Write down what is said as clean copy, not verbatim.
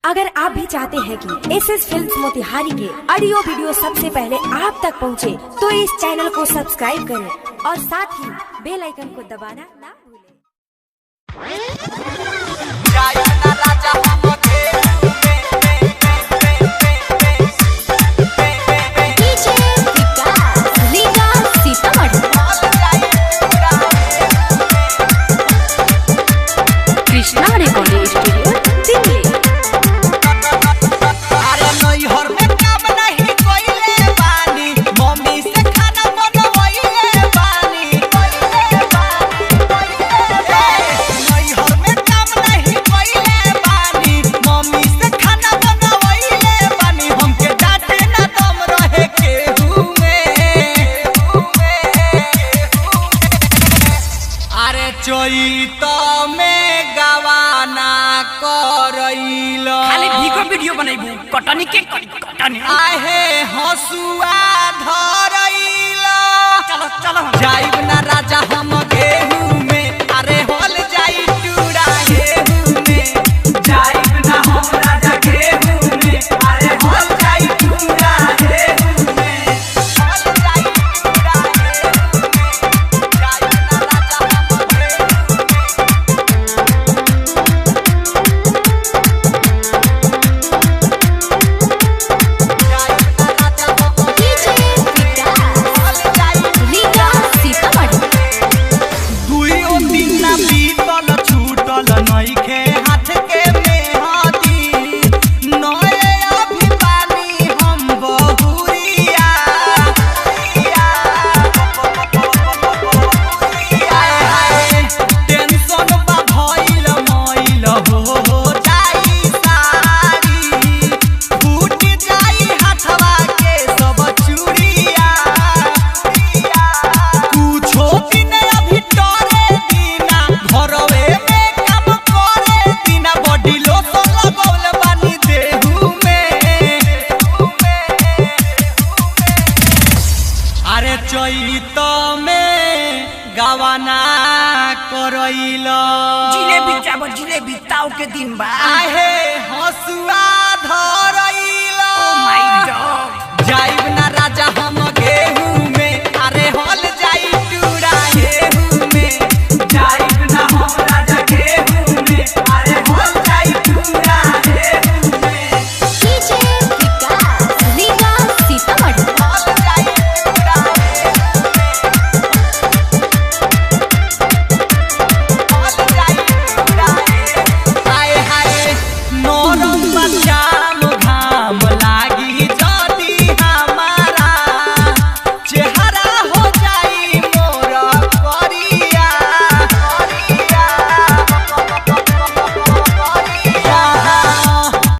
अगर आप भी चाहते हैं कि एसएस फिल्म्स मोतिहारी के ऑडियो वीडियो सबसे पहले आप तक पहुंचे, तो इस चैनल को सब्सक्राइब करें और साथ ही बेल आइकन को दबाना ना भूलें। Krishna recording studio Delhi. चोईतो में गवाना करइलो खाली भीगो वीडियो बनाइबू कटनी के कटनी आहे हसुआ धरइलो। चलो चलो जाइब ना राजा हम गेहूं में, अरे होल जाई टूरा गेहूं में। जाइब ना हम राजा गेहूं में, अरे होल जाई टूरा गेहूं में। होल जाई टूरा गेहूं में। जाइब ना राजा हम चोईतो में गवाना करइलो। जिलेबी चावल जिलेबी ताव के दिन बा आहे हसुआ धरइलो। ओ माय गॉड जाइब ना राजा हम गेहूं में, अरे होल जाई टूरा गेहूं में। जाइब ना हम राजा गेहूं में, अरे होल जाई टूरा गेहूं में। डीजे विकास लीगा सीतामढ़ी। होल जाई टूरा हाय हाय नरम बच्चा